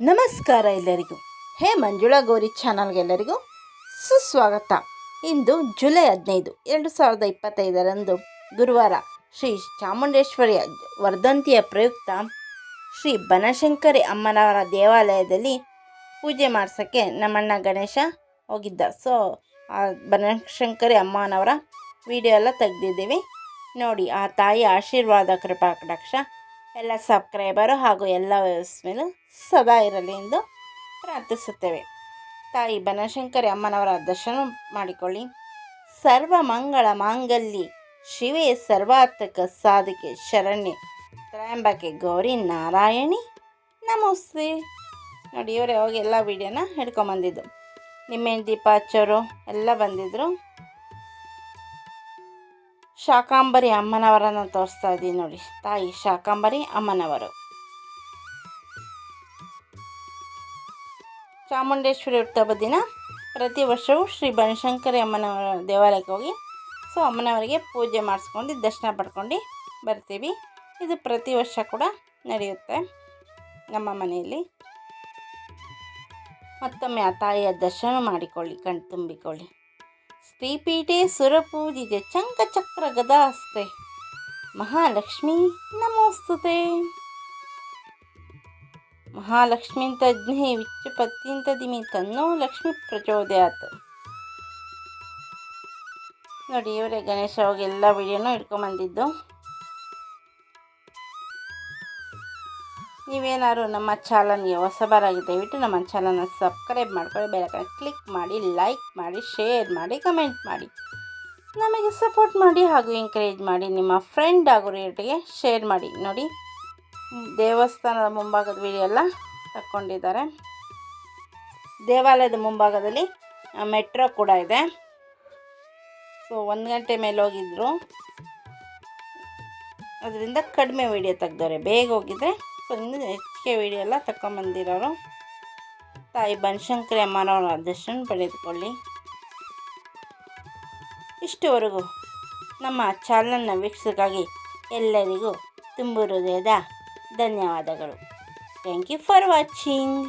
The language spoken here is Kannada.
ನಮಸ್ಕಾರ ಎಲ್ಲರಿಗೂ. ಹೇ ಮಂಜುಳಾ ಗೌರಿ ಚಾನಲ್ಗೆಲ್ಲರಿಗೂ ಸುಸ್ವಾಗತ. ಇಂದು ಜುಲೈ 15, 2025 ಗುರುವಾರ ಶ್ರೀ ಚಾಮುಂಡೇಶ್ವರಿಯ ವರ್ಧಂತಿಯ ಪ್ರಯುಕ್ತ ಶ್ರೀ ಬನಶಂಕರಿ ಅಮ್ಮನವರ ದೇವಾಲಯದಲ್ಲಿ ಪೂಜೆ ಮಾಡಿಸೋಕ್ಕೆ ನಮ್ಮಣ್ಣ ಗಣೇಶ ಹೋಗಿದ್ದ. ಸೊ ಆ ಬನಶಂಕರಿ ಅಮ್ಮನವರ ವಿಡಿಯೋ ಎಲ್ಲ ತೆಗೆದಿದ್ದೀವಿ ನೋಡಿ. ಆ ತಾಯಿ ಆಶೀರ್ವಾದ ಕೃಪಾ ಕಟಾಕ್ಷ ಎಲ್ಲ ಸಬ್ಸ್ಕ್ರೈಬರು ಹಾಗೂ ಎಲ್ಲ ವ್ಯೂವರ್ಸ್ ಮೇಲೂ ಸದಾ ಇರಲಿ ಎಂದು ಪ್ರಾರ್ಥಿಸುತ್ತೇವೆ. ತಾಯಿ ಬನಶಂಕರಿ ಅಮ್ಮನವರ ದರ್ಶನ ಮಾಡಿಕೊಳ್ಳಿ. ಸರ್ವ ಮಂಗಳ ಮಾಂಗಲ್ಯ ಶಿವೇ ಸರ್ವಾರ್ಥಕ ಸಾಧಿಕೆ ಶರಣ್ಯೆ ತ್ರಯಂಬಕೆ ಗೌರಿ ನಾರಾಯಣಿ ನಮೋಸ್ತೆ. ನೋಡಿ, ಇವರೇ ಹೋಗಿ ಎಲ್ಲ ವೀಡಿಯೋನ ಹಿಡ್ಕೊಂಬಂದಿದ್ದು. ನಿಮ್ಮೇನು ದೀಪ ಹಚ್ಚೋರು ಎಲ್ಲ ಬಂದಿದ್ದರು. ಶಾಕಾಂಬರಿ ಅಮ್ಮನವರನ್ನು ತೋರಿಸ್ತಾ ಇದ್ದೀನಿ ನೋಡಿ. ತಾಯಿ ಶಾಕಾಂಬರಿ ಅಮ್ಮನವರು ಚಾಮುಂಡೇಶ್ವರಿ ಹುಟ್ಟುಹಬ್ಬದ ದಿನ ಪ್ರತಿ ವರ್ಷವೂ ಶ್ರೀ ಬನಶಂಕರಿ ಅಮ್ಮನವರ ದೇವಾಲಯಕ್ಕೆ ಹೋಗಿ ಅಮ್ಮನವರಿಗೆ ಪೂಜೆ ಮಾಡಿಸ್ಕೊಂಡು ದರ್ಶನ ಪಡ್ಕೊಂಡು ಬರ್ತೀವಿ. ಇದು ಪ್ರತಿ ವರ್ಷ ಕೂಡ ನಡೆಯುತ್ತೆ ನಮ್ಮ ಮನೆಯಲ್ಲಿ. ಮತ್ತೊಮ್ಮೆ ಆ ತಾಯಿಯ ದರ್ಶನ ಮಾಡಿಕೊಳ್ಳಿ, ಕಣ್ ತುಂಬಿಕೊಳ್ಳಿ. ಶ್ರೀಪೀಠೆ ಸುರಪೂಜಿತೆ ಚಂಕಚಕ್ರ ಗದಾಸ್ತೆ ಮಹಾಲಕ್ಷ್ಮೀ ನಮೋಸ್ತುತೆ. ಮಹಾಲಕ್ಷ್ಮೀಂತಜ್ಞೆ ವಿಚ್ಚಪತ್ಯಂತದಿಮಿ ತನ್ನೋ ಲಕ್ಷ್ಮಿ ಪ್ರಚೋದಯಾತ್. ನೋಡಿ, ಇವರೇ ಗಣೇಶ ಹೋಗಿ ಎಲ್ಲ ವಿಡಿಯೋನೂ ಇಟ್ಕೊಂಬಂದಿದ್ದು. ನೀವೇನಾದ್ರು ನಮ್ಮ ಚಾನಲ್ಗೆ ಹೊಸಬರಾಗಿ ದಯವಿಟ್ಟು ನಮ್ಮ ಚಾನಲ್ನ ಸಬ್ಸ್ಕ್ರೈಬ್ ಮಾಡ್ಕೊಳ್ಳಿ, ಬೆಲ್ ಕ್ಲಿಕ್ ಮಾಡಿ, ಲೈಕ್ ಮಾಡಿ, ಶೇರ್ ಮಾಡಿ, ಕಮೆಂಟ್ ಮಾಡಿ, ನಮಗೆ ಸಪೋರ್ಟ್ ಮಾಡಿ ಹಾಗೂ ಎಂಕರೇಜ್ ಮಾಡಿ. ನಿಮ್ಮ ಫ್ರೆಂಡ್ ಹಾಗೂ ರಿಲೇಟಿವ್ಗೆ ಶೇರ್ ಮಾಡಿ. ನೋಡಿ, ದೇವಸ್ಥಾನದ ಮುಂಭಾಗದ ವಿಡಿಯೋ ಎಲ್ಲ ತಕ್ಕೊಂಡಿದ್ದಾರೆ. ದೇವಾಲಯದ ಮುಂಭಾಗದಲ್ಲಿ ಮೆಟ್ರೋ ಕೂಡ ಇದೆ. ಸೊ 1 ಗಂಟೆ ಮೇಲೆ ಹೋಗಿದ್ರು, ಅದರಿಂದ ಕಡಿಮೆ ವಿಡಿಯೋ ತೆಗ್ದವ್ರೆ. ಬೇಗ ಹೋಗಿದ್ರೆ ಒಂದು ಹೆಚ್ಚಿಗೆ ವಿಡಿಯೋ ಎಲ್ಲ ತಗೊಂಬಂದಿರೋರು. ತಾಯಿ ಬನಶಂಕರಿ ಅಮ್ಮನವರ ದರ್ಶನ ಪಡೆದುಕೊಳ್ಳಿ. ಇಷ್ಟುವರೆಗೂ ನಮ್ಮ ಚಾನಲ್ನ ವೀಕ್ಷಕರಾಗಿ ಎಲ್ಲರಿಗೂ ತುಂಬು ಹೃದಯದ ಧನ್ಯವಾದಗಳು. Thank you for watching.